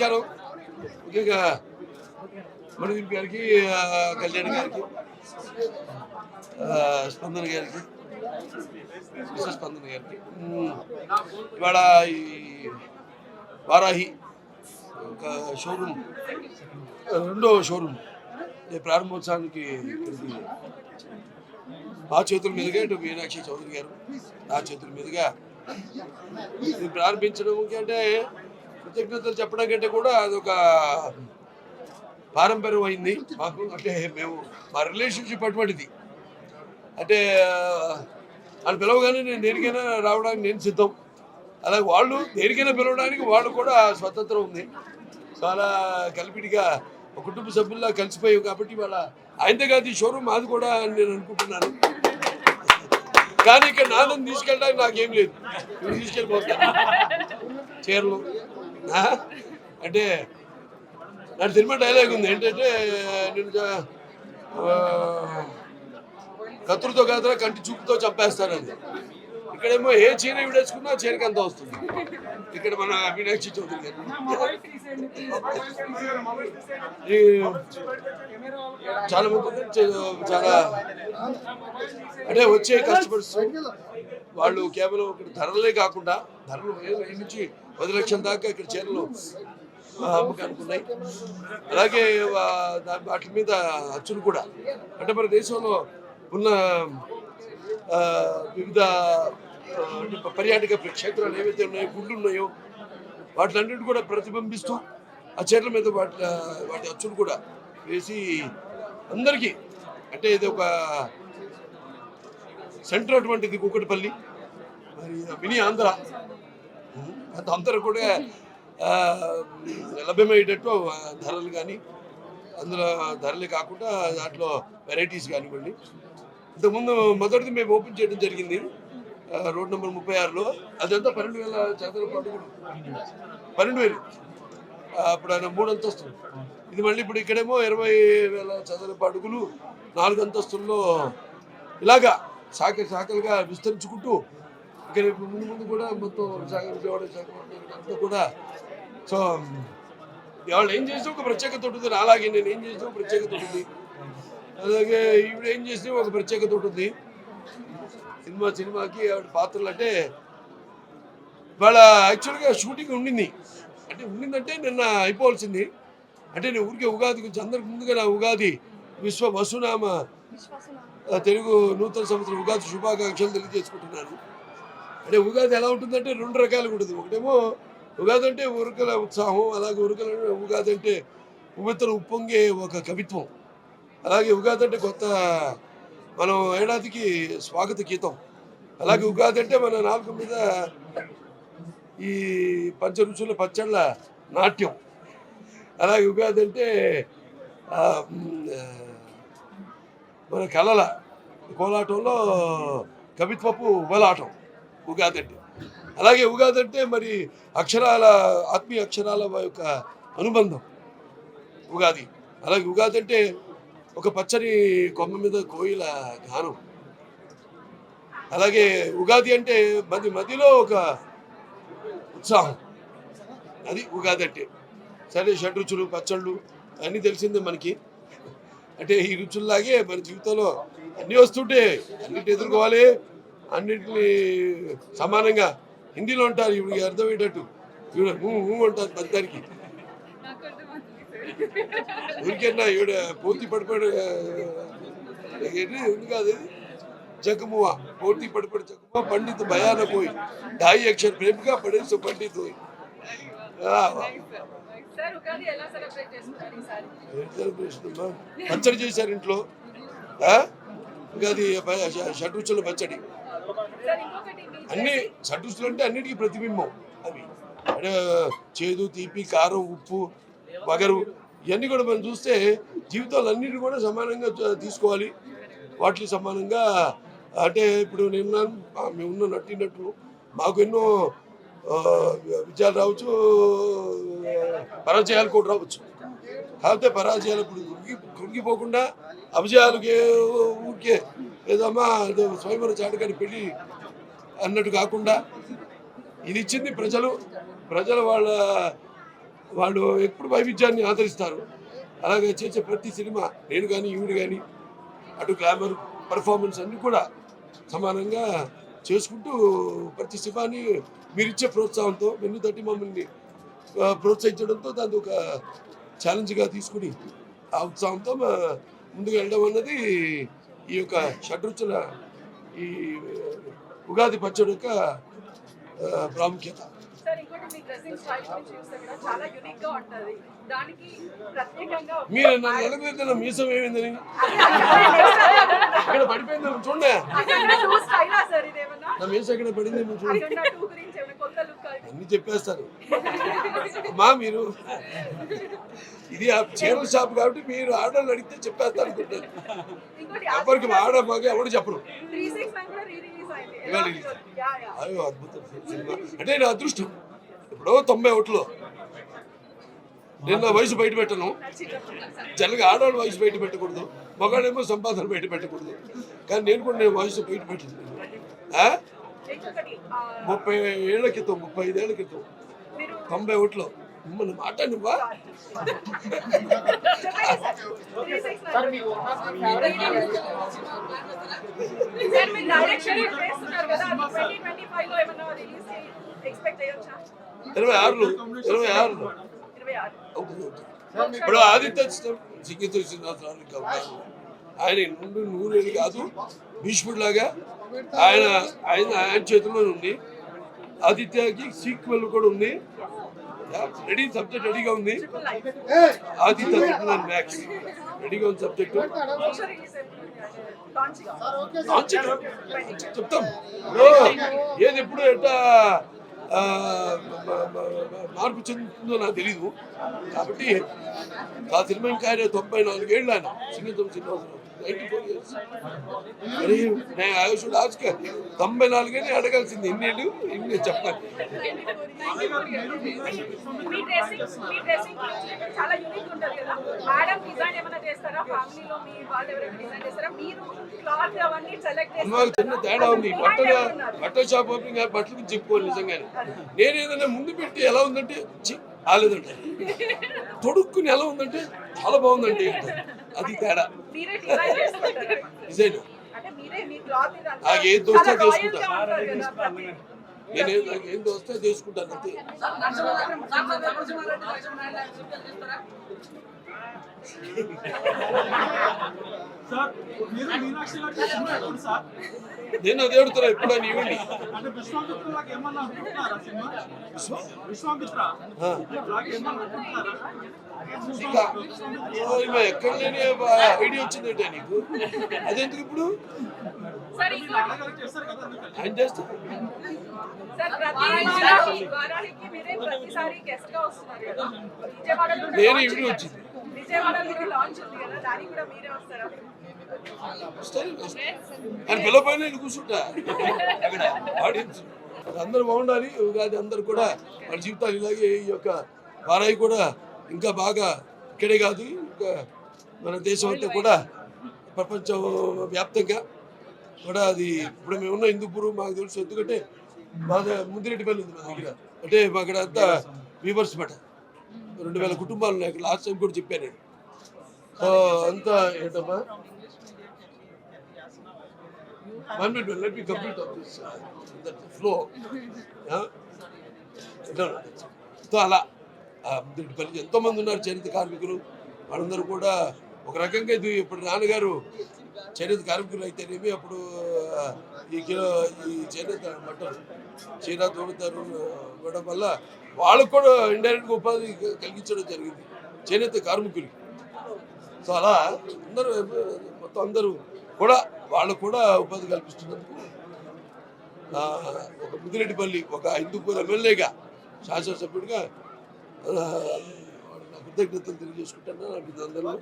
నమస్కారం. ముఖ్యంగా మణిదీప్ గారికి, కళ్యాణ్ గారికి, స్పందన గారికి, మిస్టర్ స్పందన గారికి ఇవాళ ఈ వారాహి ఒక షోరూమ్, రెండో షోరూమ్ ప్రారంభోత్సవానికి ఇక్కడికి మా చేతుల మీదుగా ఇటు మీనాక్షి చౌదరి గారు నా చేతుల మీదుగా ఇది ప్రారంభించడం అంటే కృతజ్ఞతలు చెప్పడం కంటే కూడా అదొక పారంపర్యం అయింది మాకు. అంటే మేము మా రిలేషన్షిప్ అటువంటిది. అంటే వాళ్ళు పిలవగానే నేను దేనికైనా రావడానికి నేను సిద్ధం, అలాగే వాళ్ళు దేనికైనా పిలవడానికి వాళ్ళు కూడా స్వతంత్రం ఉంది. చాలా కలిపిడిగా ఒక కుటుంబ సభ్యుల్లా కలిసిపోయావు కాబట్టి వాళ్ళ ఆయనతో కాదు ఈ షోరూమ్ మాది కూడా అని నేను అనుకుంటున్నాను. కానీ ఇక్కడ నాన్నని తీసుకెళ్ళడానికి నాకేం లేదు, నువ్వు తీసుకెళ్ళిపోతాను చీరలు. అంటే నా సినిమా డైలాగ్ ఉంది ఏంటంటే, నేను కత్తులతో కాదురా కంటి చూపుతో చంపేస్తానని. ఇక్కడేమో ఏ చీర విడేసుకున్నా చీరకి అంత వస్తుంది. ఇక్కడ మన మీనాక్షి చౌదరి గారు చాలా మంది చాలా అంటే వచ్చే కస్టమర్స్ వాళ్ళు కేవలం ఇక్కడ ధరలే కాకుండా ధరలు 5 నుంచి 10 లక్షల దాకా ఇక్కడ చీరలు అమ్మకానికి ఉన్నాయి. అలాగే వాటి మీద అచ్చులు కూడా అంటే మన దేశంలో ఉన్న వివిధ పర్యాటక క్షేత్రాలు ఏవైతే ఉన్నాయో, గుళ్ళు ఉన్నాయో వాటిలన్నిటి కూడా ప్రతిబింబిస్తూ ఆ చీరల మీద వాటి అచ్చులు కూడా వేసి అందరికీ అంటే ఇది ఒక సెంటర్ అటువంటిది కూకట్పల్లి, మరి మినీ ఆంధ్ర అందరూ కూడా లభ్యమయ్యేటట్టు ధరలు కానీ అందులో ధరలే కాకుండా దాంట్లో వెరైటీస్ కానివ్వండి. ఇంతకుముందు మొదటిది మేము ఓపెన్ చేయడం జరిగింది రోడ్ నెంబర్ 36లో. అదంతా 12,000 చదరపు అడుగులు, 12,000 అప్పుడు ఆయన 3 అంతస్తులు. ఇది మళ్ళీ ఇప్పుడు ఇక్కడేమో 20,000 చదరపు అడుగులు 4 అంతస్తుల్లో ఇలాగా శాఖలుగా విస్తరించుకుంటూ ఇక్కడ ముందు ముందు కూడా మొత్తం విజయవాడ అంతా కూడా. సో వాళ్ళు ఏం చేస్తే ఒక ప్రత్యేకత ఉంటుంది, అలాగే నేను ఏం చేస్తే ఒక ప్రత్యేకత ఉంటుంది, అలాగే ఈవిడ ఏం చేస్తే ఒక ప్రత్యేకత ఉంటుంది. సినిమాకి ఆవిడ పాత్రలు అంటే వాళ్ళ యాక్చువల్గా షూటింగ్ ఉండిందంటే నిన్న అయిపోవాల్సింది. అంటే నేను ఊరికే ఉగాది గురించి అందరికి ముందుగా నా ఉగాది విశ్వ వసునామ తెలుగు నూతన సంవత్సరం ఉగాది శుభాకాంక్షలు తెలియజేసుకుంటున్నాను. అంటే ఉగాది ఎలా ఉంటుందంటే 2 రకాలుగా ఉంటుంది. ఒకటేమో ఉగాది అంటే ఉరకల ఉత్సాహం, అలాగే ఉగాది అంటే ఉవ్వెత్తన ఉప్పొంగే ఒక కవిత్వం, అలాగే ఉగాది అంటే కొత్త మనం ఏడాదికి స్వాగత గీతం, అలాగే ఉగాది అంటే మన నాలుగు మీద ఈ పంచరుచుల పచ్చళ్ళ నాట్యం, అలాగే ఉగాది అంటే మన కళల కోలాటంలో కవిత్వపు ఉబలాటం ఉగాది అంటే. అలాగే ఉగాది అంటే మరి ఆత్మీయ అక్షరాల యొక్క అనుబంధం ఉగాది. అలాగే ఉగాది అంటే ఒక పచ్చని కొమ్మ మీద కోయిల గానం. అలాగే ఉగాది అంటే మధ్యలో ఒక ఉత్సాహం, అది ఉగాది అంటే. సరే షడ్రుచులు పచ్చళ్ళు అన్నీ తెలిసిందే మనకి. అంటే ఈ రుచుల్లాగే మన జీవితంలో అన్నీ వస్తుంటే అన్నిటి ఎదుర్కోవాలి, అన్నింటినీ సమానంగా. హిందీలో ఉంటారు ఇప్పుడు అర్థమయ్యేటట్టు, ఇప్పుడు అంటారు పద్యానికి. ఊరికన్నా ఈవిడ పూర్తి పడిపోయాడు ఉంది కాదు, జగమువా పూర్తి పడిపోయాడు జగమువా పండిత్ భయాన పోయి 2.5 అక్షర ప్రేమగా పడేసి పండిత్ పోయి. పచ్చడి చేశారు ఇంట్లో, ఉగాది షడ్రుచుల పచ్చడి. అన్ని షడ్రుచులు అంటే అన్నిటికీ ప్రతిబింబం అవి. అంటే చేదు, తీపి, కారం, ఉప్పు, వగరు ఇవన్నీ కూడా మనం చూస్తే జీవితాలు అన్నిటి కూడా సమానంగా తీసుకోవాలి. వాటికి సమానంగా అంటే ఇప్పుడు మేమున్న నటినట్టు మాకు ఎన్నో విజయాలు రావచ్చు, పరాజయాలు కూడా రావచ్చు. కాకపోతే పరాజయాలు ఇప్పుడు కృంగిపోకుండా అభిజయాలకి ఊరికే ఏదమ్మా స్వయంవర చాటుకాని పెళ్ళి అన్నట్టు కాకుండా ఇది ఇచ్చింది ప్రజలు వాళ్ళ వాళ్ళు ఎప్పుడు వైవిధ్యాన్ని ఆదరిస్తారు. అలాగే చేసే ప్రతి సినిమా నేను కానీ ఈవిడ కానీ అటు గ్లామర్ పర్ఫార్మెన్స్ అన్నీ కూడా సమానంగా చేసుకుంటూ ప్రతి సినిమాని మీరిచ్చే ప్రోత్సాహంతో వెన్ను తట్టి మమ్మల్ని ప్రోత్సహించడంతో దాన్ని ఒక ఛాలెంజ్గా తీసుకుని ఆ ఉత్సాహంతో ముందుకు వెళ్ళడం అన్నది ఈ యొక్క షడ్రుచుల ఈ ఉగాది పచ్చడి యొక్క ప్రాముఖ్యత. సార్ ఇంకోటి మీ డ్రెస్సింగ్ స్టైల్ గురించి చూస్తే కూడా చాలా యూనిక్ గా ఉంటది. దానికి ప్రత్యేకంగా మీరు నన్ను ఎలాగైతే మీసం ఏమైందని ఇక్కడ పడిపోయింది చూడండి. స్టైలా సార్ ఇదేమన్నా నా మీసం ఎక్కడ పడింది చూడండి. టూ గురించి ఏమైనా కొత్త లుక్ అన్ని చెప్పేస్తారు అమ్మా మీరు. ఇది ఆ చీరల షాప్ కాబట్టి మీరు ఆర్డర్లు అడిగితే చెప్పేస్తారు అనుకుంటారు. ఇంకోటి ఎవరికి ఆడ మగ ఎవరు చెప్పరు. 369 కూడా రీ రిలీజ్ అయింది. ఇవాళ అయ్యో అద్భుతం సినిమా. అంటే నా అదృష్టం ఇప్పుడు 91లో నేను నా వయసు బయట పెట్టను. జనగా ఆడవాళ్ళ వయసు బయట పెట్టకూడదు, మగాడేమో సంపాదన బయట పెట్టకూడదు. కానీ నేను కూడా నేను వయసు బయట పెట్టను. 30 ఏళ్ల క్రితం 35 ఏళ్ల క్రితం 91లో మిమ్మల్ని మాట నువ్వా డైరెక్షన్ చేస్తున్నారు కదా 2025 లో ఏమన్నా రిలీజ్ ఎక్స్పెక్ట్ చేయొచ్చా? 26లో ఇప్పుడు ఆదిత్య సంగీత శ్రీనివాసరావు కాదు, ఆయన నుండి నూరేళ్ళు కాదు భీష్ముడిలాగా ఆయన ఆయన ఆయన చేతిలో ఉంది. ఆదిత్యకి సీక్వెల్ కూడా ఉంది, రెడీ సబ్జెక్ట్ రెడీగా ఉంది. ఆదిత్య మ్యాక్స్ రెడీగా ఉంది సబ్జెక్టు. చెప్తాం ఏది ఎప్పుడు ఎట్లా మార్పు చెందుతుందో నాకు తెలీదు. కాబట్టి ఆ సినిమా ఇంకా 94 ఏళ్ళు ఆయన సంగీతం శ్రీనివాసరావు 94 years. మరి నేను ఆయుషుడు ఆజుగా 94 ఏళ్ళు అడగాల్సింది ఎన్నేళ్ళు ఇన్ని చెప్పాలి. చాలా యూనిక్ ఉంటుంది కదా మేడం, డిజైన్ ఏమైనా చేస్తారా? ఫ్యామిలీలో మీ వాళ్ళు ఎవరైనా డిజైన్ చేస్తారా? మీరు క్లాత్ అవన్నీ సెలెక్ట్ చేస్తారా? చిన్న తేడా ఉంది. బట్టల షాప్ ఓపెనింగ్ బట్టలకు చెప్పుకోవాలి నిజంగానే. నేను ఏదైనా ముందు పెట్టి ఎలా ఉందంటే రాలేదంటే, తొడుక్కుని ఎలా ఉందంటే చాలా బాగుందండి, అది తేడా. డిజైన్ నాకు ఏం దోస్తే తీసుకుంటాను, నేనేం నాకు ఏం దోస్తే తీసుకుంటాను అంతే. నేను అది అడుగుతున్నా ఎప్పుడు అని ఇవ్వండి. ఎక్కడ లేని ఐడియా వచ్చిందంటే నీకు అదెందుకు ఇప్పుడు ఆయన చేస్తా. నేను ఇవి వచ్చింది ఆయన పిల్లపైన నేను కూర్చుంటా అక్కడ ఆడియన్స్. అందరూ బాగుండాలి. ఉగాది అందరూ కూడా వాళ్ళ జీవితాలు ఇలాగే ఈ యొక్క వారాయి కూడా ఇంకా బాగా ఇక్కడే కాదు ఇంకా మన దేశం అంతా కూడా ప్రపంచ వ్యాప్తంగా కూడా అది ఇప్పుడు మేము ఉన్న హిందూపూర్ మాకు తెలుసు. ఎందుకంటే మా ముందిరెడ్డిపల్లి ఉంది మా దగ్గర. అంటే మా అక్కడ అంతా వీవర్స్ మాట 2000 కుటుంబాలు ఉన్నాయి అక్కడ. లాస్ట్ టైం కూడా చెప్పాను నేను. అంతా ఏంటమ్మా let me complete of this that flow. So అలా ముందిరెడ్డిపల్లి ఎంతోమంది ఉన్నారు చేనేత కార్మికులు. వాళ్ళందరూ కూడా ఒక రకంగా ఇది ఇప్పుడు నాన్నగారు చేనేత కార్మికులు అయితేనేమి అప్పుడు ఈ చేనేత బట్టలు చీర తోడుతారు ఇవ్వడం వల్ల వాళ్ళకు కూడా ఇండైరెక్ట్గా ఉపాధి కలిగించడం జరిగింది చేనేత కార్మికులకి. సో అలా అందరూ మొత్తం అందరూ కూడా వాళ్ళకు కూడా ఉపాధి కల్పిస్తున్నందుకు ఒక ముదిరెడ్డిపల్లి ఒక హిందూపూర్ ఎమ్మెల్యేగా శాసనసభ్యుడిగా కృతజ్ఞతలు తెలియజేసుకుంటాను అందరూ.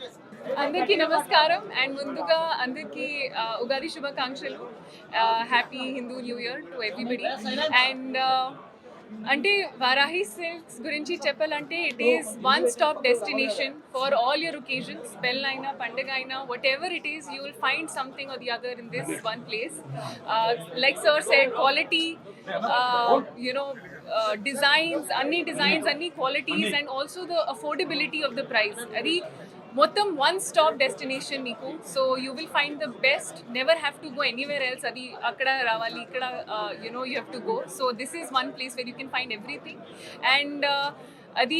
అందరికీ నమస్కారం అండ్ ముందుగా అందరికీ ఉగాది శుభాకాంక్షలు. Happy Hindu new year to everybody. And అంటే వారాహి సిల్క్స్ గురించి చెప్పాలంటే it is one stop destination for all your occasions. పెళ్ళైనా పండుగ అయినా whatever it is, you will find something or the other in this one place. Like sir said, quality, you know, designs, అన్ని qualities and also the affordability of the price. అది మొత్తం one stop destination మీకు. So you will find the best, never have to go anywhere else. అది అక్కడ రావాలి, ఇక్కడ you have to go. So this is one place where you can find everything. And అది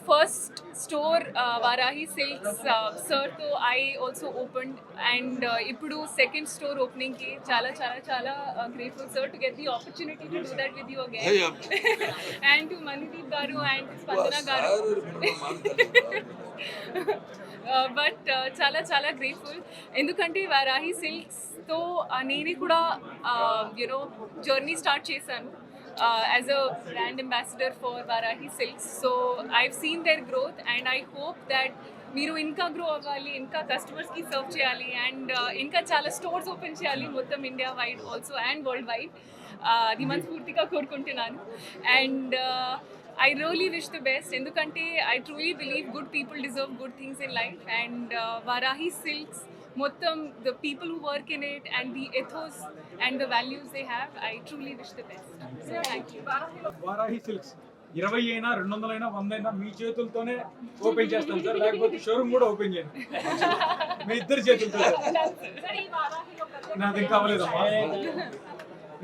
first store Varahi silks సర్తో I also opened. And ఇప్పుడు second store ఓపెనింగ్కి చాలా చాలా చాలా grateful sir to get the opportunity to do that with you again. And to Manadeep గారు and స్పందన గారు. బట్ చాలా చాలా గ్రేట్ఫుల్, ఎందుకంటే వారాహి సిల్క్స్తో నేనే కూడా జర్నీ స్టార్ట్ చేశాను as a brand ambassador for Vaarahi Silks. So I've seen their growth and I hope that మీరు ఇంకా గ్రో అవ్వాలి, ఇంకా కస్టమర్స్కి సర్వ్ చేయాలి అండ్ ఇంకా చాలా స్టోర్స్ ఓపెన్ చేయాలి మొత్తం India wide also and world wide. అది మనస్ఫూర్తిగా కోరుకుంటున్నాను. And I really wish the best, ఎందుకంటే I truly believe good people deserve good things in life. And Vaarahi Silks, మొత్తం the people who work in it and the ethos and the values they have, I truly wish the best. So thank you. Varahi silks 20 అయినా 200 అయినా 100 అయినా మీ చేతులతోనే open చేస్తాను sir, లేకపోతే showroom కూడా open చేయండి మీ ఇద్దరు చేతులతో. నాది ఇంకా అవ్వలేదమ్మా.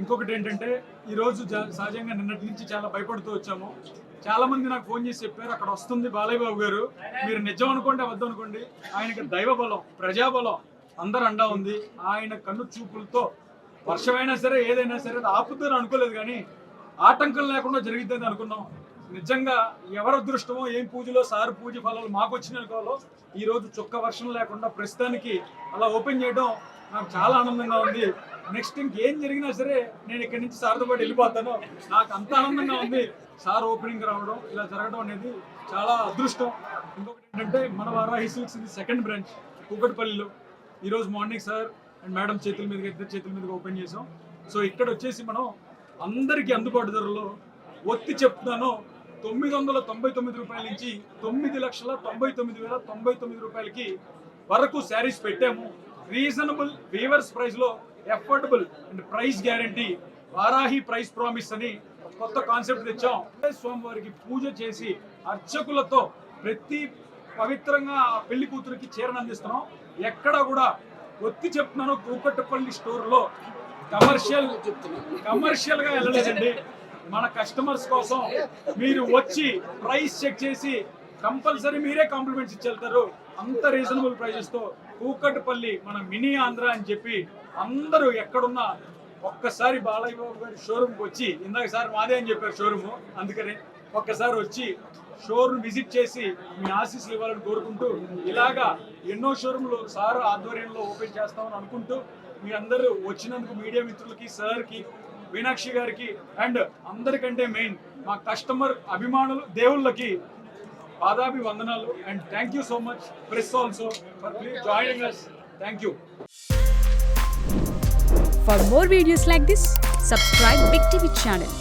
ఇంకొకటి ఏంటంటే ఈరోజు సహజంగా నిన్నటి నుంచి చాలా భయపడుతూ వచ్చాము. చాలా మంది నాకు ఫోన్ చేసి చెప్పారు, అక్కడ వస్తుంది బాలయ్య బాబు గారు, మీరు నిజం అనుకోండి అబద్ధం అనుకోండి, ఆయనకి దైవ బలం, ప్రజాబలం అందరు అండా ఉంది. ఆయన కన్ను చూపులతో వర్షమైనా సరే ఏదైనా సరే అది ఆపుతుందని అనుకోలేదు, కానీ ఆటంకం లేకుండా జరిగిద్దని అనుకున్నాం. నిజంగా ఎవరి అదృష్టమో ఏం పూజలో సార్ పూజ ఫలాలు మాకు వచ్చిన అనుకోవాలో ఈరోజు చుక్క వర్షం లేకుండా ప్రస్తుతానికి అలా ఓపెన్ చేయడం నాకు చాలా ఆనందంగా ఉంది. నెక్స్ట్ ఇంకేం జరిగినా సరే నేను ఇక్కడి నుంచి సార్తో పాటు వెళ్ళిపోతాను. నాకు అంత ఆనందంగా ఉంది సార్ ఓపెనింగ్ రావడం, ఇలా జరగడం అనేది చాలా అదృష్టం. ఇంకొకటి ఏంటంటే మన వారాహి సిల్క్స్ ఇది సెకండ్ బ్రాంచ్ కూకట్పల్లిలో. ఈరోజు మార్నింగ్ సార్ అండ్ మేడం చేతుల మీదుగా, ఇద్దరు చేతుల మీదుగా ఓపెన్ చేసాం. సో ఇక్కడ వచ్చేసి మనం అందరికీ అందుబాటు ధరలో ఒత్తి చెప్తున్నాను 999 రూపాయల నుంచి 9,99,099 రూపాయలకి వరకు శారీస్ పెట్టాము. రీజనబుల్ వీవర్స్ ప్రైస్ లో affordable and price guarantee, Varahi price promise అని కొత్త కాన్సెప్ట్ తెచ్చాం. స్వామివారికి పూజ చేసి అర్చకులతో ప్రతి పవిత్రంగా పెళ్లి కూతురికి చీరను అందిస్తున్నాం. ఎక్కడ కూడా ఒత్తి చెప్తున్నాను, కూకట్పల్లి స్టోర్ లో కమర్షియల్ గా వెళ్ళలేదండి. మన కస్టమర్స్ కోసం మీరు వచ్చి ప్రైస్ చెక్ చేసి కంపల్సరీ మీరే కాంప్లిమెంట్స్ ఇచ్చి వెళ్తారు. అంత రీజనబుల్ ప్రైజెస్ తో కూకట్పల్లి మన మినీ ఆంధ్ర అని చెప్పి అందరూ ఎక్కడున్నా ఒక్కసారి బాలయ్య బాబు గారి షోరూమ్కి వచ్చి, ఇందాక సార్ మాదే అని చెప్పారు షోరూము, అందుకని ఒక్కసారి వచ్చి షోరూమ్ విజిట్ చేసి మీ ఆశీస్సులు ఇవ్వాలని కోరుకుంటూ, ఇలాగా ఎన్నో షోరూమ్లు సార్ ఆధ్వర్యంలో ఓపెన్ చేస్తామని అనుకుంటూ, మీ అందరూ వచ్చినందుకు మీడియా మిత్రులకి, సార్కి, మీనాక్షి గారికి అండ్ అందరికంటే మెయిన్ మా కస్టమర్ అభిమానులు దేవుళ్ళకి పాదాభి వందనాలు. And thank you so much press also for joining us. Thank you. For more videos like this, subscribe Big TV channel.